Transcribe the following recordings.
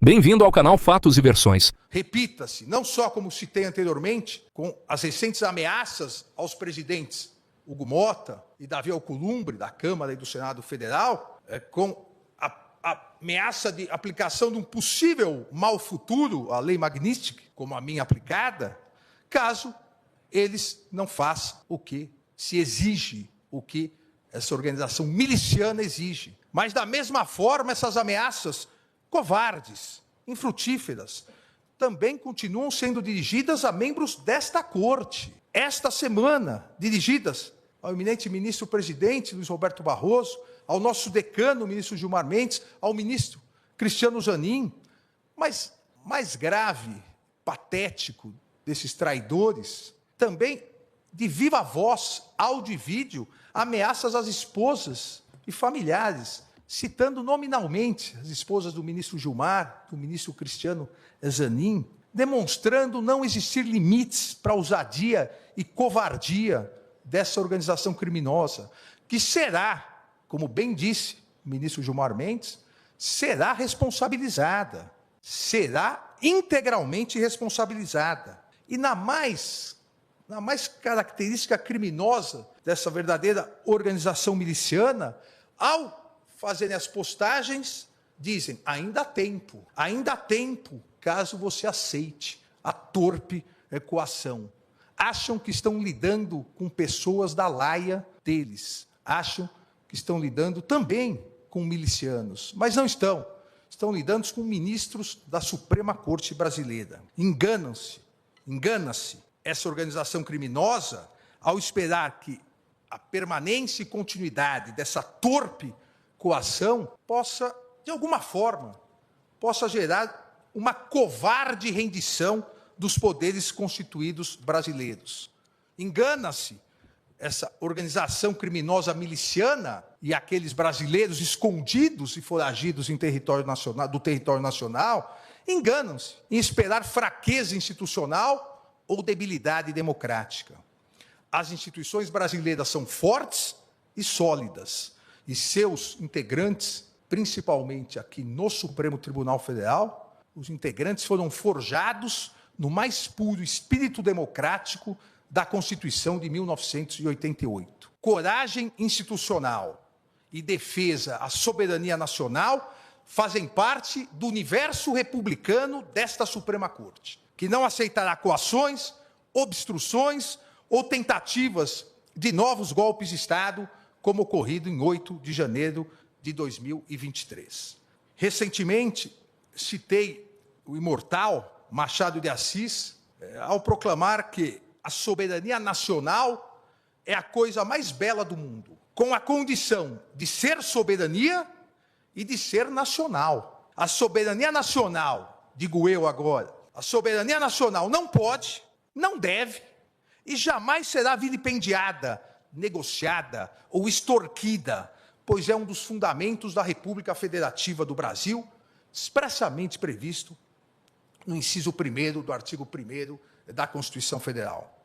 Bem-vindo ao canal Fatos e Versões. Repita-se, não só como citei anteriormente, com as recentes ameaças aos presidentes Hugo Motta e Davi Alcolumbre, da Câmara e do Senado Federal, com a ameaça de aplicação de um possível mal futuro à lei Magnitsky, como a minha aplicada, caso eles não façam o que se exige, o que essa organização miliciana exige. Mas, da mesma forma, essas ameaças covardes, infrutíferas, também continuam sendo dirigidas a membros desta corte. Esta semana, dirigidas ao eminente ministro-presidente Luiz Roberto Barroso, ao nosso decano, o ministro Gilmar Mendes, ao ministro Cristiano Zanin. Mas, mais grave, patético desses traidores, também de viva voz, áudio e vídeo, ameaças às esposas e familiares, citando nominalmente as esposas do ministro Gilmar, do ministro Cristiano Zanin, demonstrando não existir limites para a ousadia e covardia dessa organização criminosa, que será, como bem disse o ministro Gilmar Mendes, será responsabilizada, será integralmente responsabilizada. E na mais característica criminosa dessa verdadeira organização miliciana, ao fazerem as postagens, dizem, ainda há tempo, caso você aceite a torpe coação. Acham que estão lidando com pessoas da laia deles, acham que estão lidando também com milicianos, mas não estão. Estão lidando com ministros da Suprema Corte Brasileira. Engana-se essa organização criminosa ao esperar que a permanência e continuidade dessa torpe coação possa, de alguma forma, gerar uma covarde rendição dos poderes constituídos brasileiros. Engana-se essa organização criminosa miliciana e aqueles brasileiros escondidos e foragidos do território nacional, enganam-se em esperar fraqueza institucional ou debilidade democrática. As instituições brasileiras são fortes e sólidas, e seus integrantes, principalmente aqui no Supremo Tribunal Federal, os integrantes foram forjados no mais puro espírito democrático da Constituição de 1988. Coragem institucional e defesa à soberania nacional fazem parte do universo republicano desta Suprema Corte, que não aceitará coações, obstruções ou tentativas de novos golpes de Estado, como ocorrido em 8 de janeiro de 2023. Recentemente, citei o imortal Machado de Assis, ao proclamar que a soberania nacional é a coisa mais bela do mundo, com a condição de ser soberania e de ser nacional. A soberania nacional, digo eu agora, a soberania nacional não pode, não deve e jamais será vilipendiada, negociada ou extorquida, pois é um dos fundamentos da República Federativa do Brasil, expressamente previsto no inciso 1º do artigo 1º da Constituição Federal.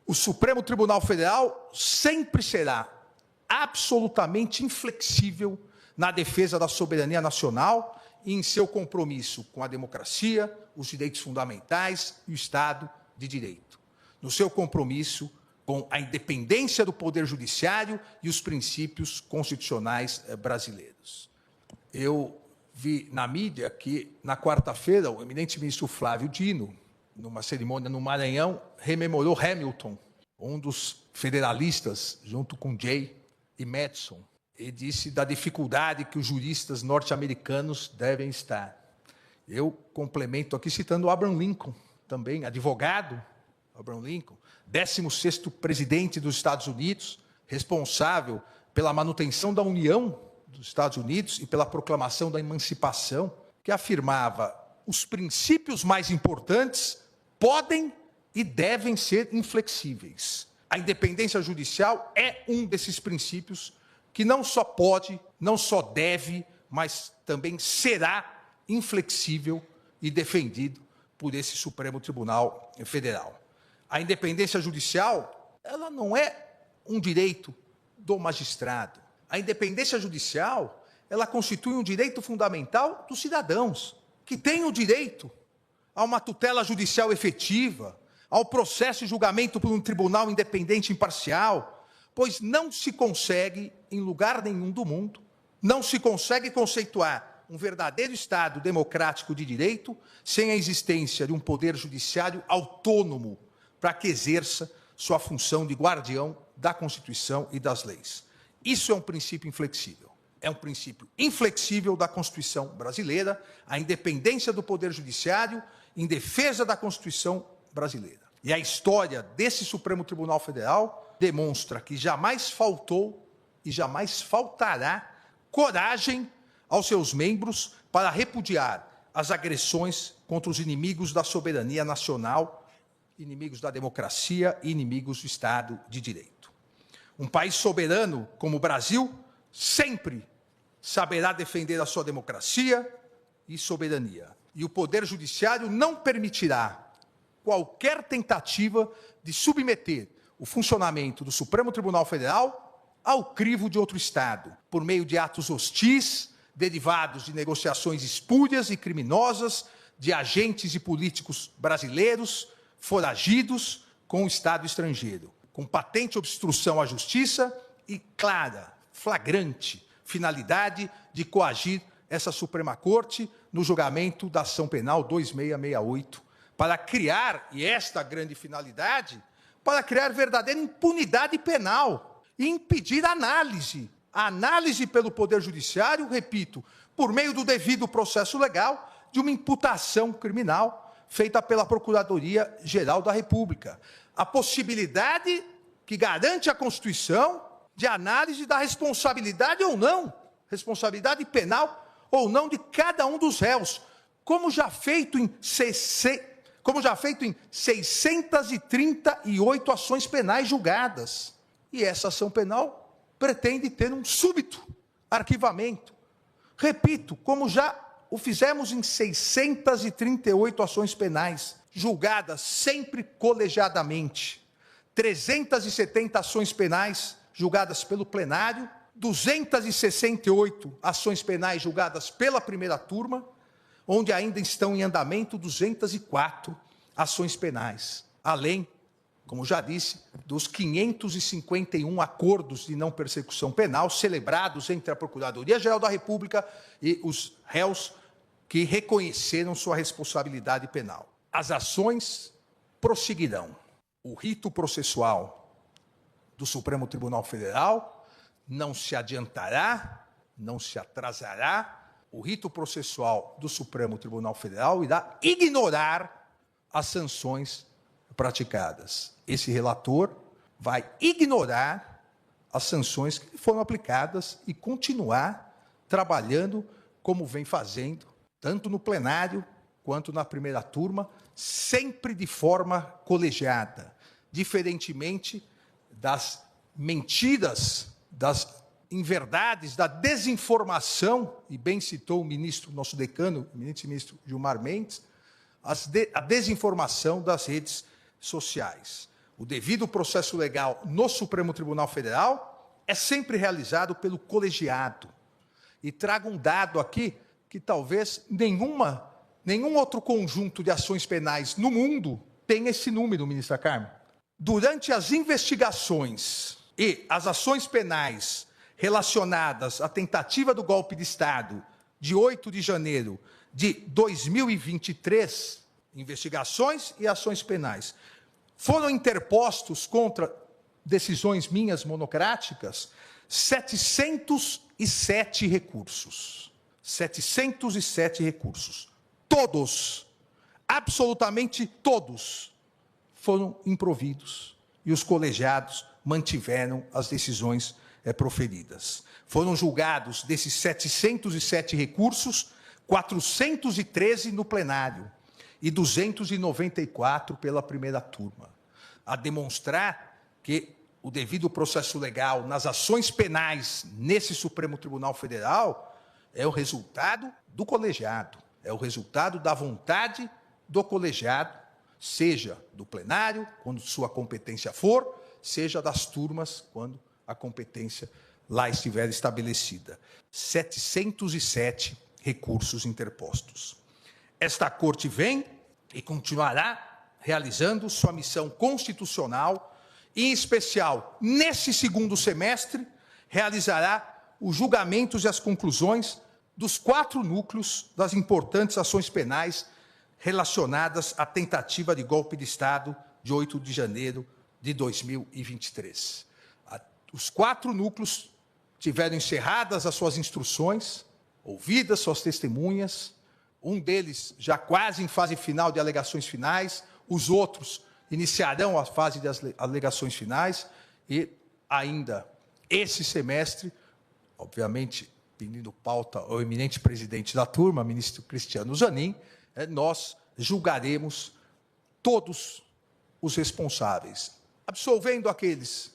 O Supremo Tribunal Federal sempre será absolutamente inflexível na defesa da soberania nacional e em seu compromisso com a democracia, os direitos fundamentais e o Estado de Direito. No seu compromisso com a independência do Poder Judiciário e os princípios constitucionais brasileiros. Eu vi na mídia que, na quarta-feira, o eminente ministro Flávio Dino, numa cerimônia no Maranhão, rememorou Hamilton, um dos federalistas, junto com Jay e Madison, e disse da dificuldade que os juristas norte-americanos devem estar. Eu complemento aqui citando Abraham Lincoln, também advogado, Abraham Lincoln, 16º presidente dos Estados Unidos, responsável pela manutenção da União dos Estados Unidos e pela proclamação da emancipação, que afirmava: os princípios mais importantes podem e devem ser inflexíveis. A independência judicial é um desses princípios que não só pode, não só deve, mas também será inflexível e defendido por esse Supremo Tribunal Federal. A independência judicial, ela não é um direito do magistrado. A independência judicial, ela constitui um direito fundamental dos cidadãos. que têm o direito a uma tutela judicial efetiva, ao processo e julgamento por um tribunal independente e imparcial, pois não se consegue, em lugar nenhum do mundo, não se consegue conceituar um verdadeiro Estado democrático de direito sem a existência de um poder judiciário autônomo para que exerça sua função de guardião da Constituição e das leis. Isso é um princípio inflexível. É um princípio inflexível da Constituição brasileira, a independência do Poder Judiciário em defesa da Constituição brasileira. E a história desse Supremo Tribunal Federal demonstra que jamais faltou e jamais faltará coragem aos seus membros para repudiar as agressões contra os inimigos da soberania nacional, inimigos da democracia e inimigos do Estado de Direito. Um país soberano como o Brasil sempre saberá defender a sua democracia e soberania. E o Poder Judiciário não permitirá qualquer tentativa de submeter o funcionamento do Supremo Tribunal Federal ao crivo de outro Estado, por meio de atos hostis, derivados de negociações espúrias e criminosas de agentes e políticos brasileiros foragidos com o Estado estrangeiro, com patente obstrução à justiça e clara, flagrante finalidade de coagir essa Suprema Corte no julgamento da ação penal 2668, para criar, e esta grande finalidade, para criar verdadeira impunidade penal e impedir a análise pelo Poder Judiciário, repito, por meio do devido processo legal, de uma imputação criminal feita pela Procuradoria-Geral da República. A possibilidade que garante a Constituição de análise da responsabilidade ou não, responsabilidade penal ou não de cada um dos réus, como já feito em 638 ações penais julgadas. E essa ação penal pretende ter um súbito arquivamento. Repito, como já o fizemos em 638 ações penais, julgadas sempre colegiadamente, 370 ações penais julgadas pelo plenário, 268 ações penais julgadas pela primeira turma, onde ainda estão em andamento 204 ações penais, além, como já disse, dos 551 acordos de não persecução penal celebrados entre a Procuradoria-Geral da República e os réus que reconheceram sua responsabilidade penal. As ações prosseguirão. O rito processual do Supremo Tribunal Federal não se adiantará, não se atrasará. O rito processual do Supremo Tribunal Federal irá ignorar as sanções praticadas. Esse relator vai ignorar as sanções que foram aplicadas e continuar trabalhando como vem fazendo, tanto no plenário quanto na primeira turma, sempre de forma colegiada, diferentemente das mentiras, das inverdades, da desinformação, e bem citou o ministro, nosso decano, o ministro Gilmar Mendes, a desinformação das redes sociais. O devido processo legal no Supremo Tribunal Federal é sempre realizado pelo colegiado. E trago um dado aqui que talvez nenhum outro conjunto de ações penais no mundo tenha esse número, ministra Carmen. Durante as investigações e as ações penais relacionadas à tentativa do golpe de Estado de 8 de janeiro de 2023, investigações e ações penais, foram interpostos contra decisões minhas monocráticas 707 recursos. 707 recursos. Todos, absolutamente todos, foram improvidos e os colegiados mantiveram as decisões proferidas. Foram julgados, desses 707 recursos, 413 no plenário e 294 pela primeira turma, a demonstrar que o devido processo legal nas ações penais nesse Supremo Tribunal Federal é o resultado do colegiado, é o resultado da vontade do colegiado, seja do plenário, quando sua competência for, seja das turmas, quando a competência lá estiver estabelecida. 707 recursos interpostos. esta Corte vem e continuará realizando sua missão constitucional e, em especial, nesse segundo semestre, realizará os julgamentos e as conclusões dos 4 núcleos das importantes ações penais relacionadas à tentativa de golpe de Estado de 8 de janeiro de 2023. Os 4 núcleos tiveram encerradas as suas instruções, ouvidas suas testemunhas, um deles já quase em fase final de alegações finais, os outros iniciarão a fase de alegações finais e ainda esse semestre, obviamente, pedindo pauta ao eminente presidente da turma, ministro Cristiano Zanin, nós julgaremos todos os responsáveis, absolvendo aqueles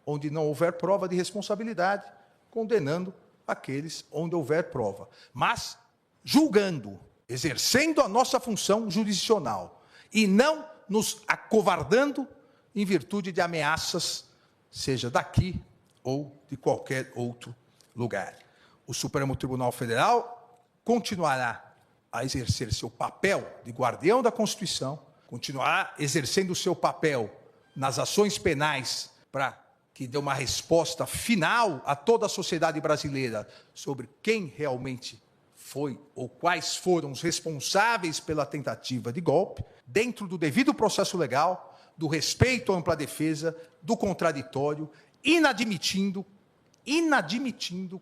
onde não houver prova de responsabilidade, condenando aqueles onde houver prova, mas julgando, exercendo a nossa função jurisdicional e não nos acovardando em virtude de ameaças, seja daqui ou de qualquer outro lugar. O Supremo Tribunal Federal continuará a exercer seu papel de guardião da Constituição, continuará exercendo o seu papel nas ações penais para que dê uma resposta final a toda a sociedade brasileira sobre quem realmente foi ou quais foram os responsáveis pela tentativa de golpe, dentro do devido processo legal, do respeito à ampla defesa, do contraditório, inadmitindo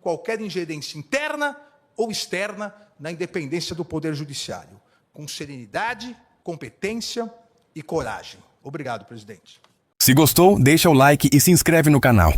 qualquer ingerência interna ou externa na independência do Poder Judiciário, com serenidade, competência e coragem. Obrigado, presidente. Se gostou, deixa o like e se inscreve no canal.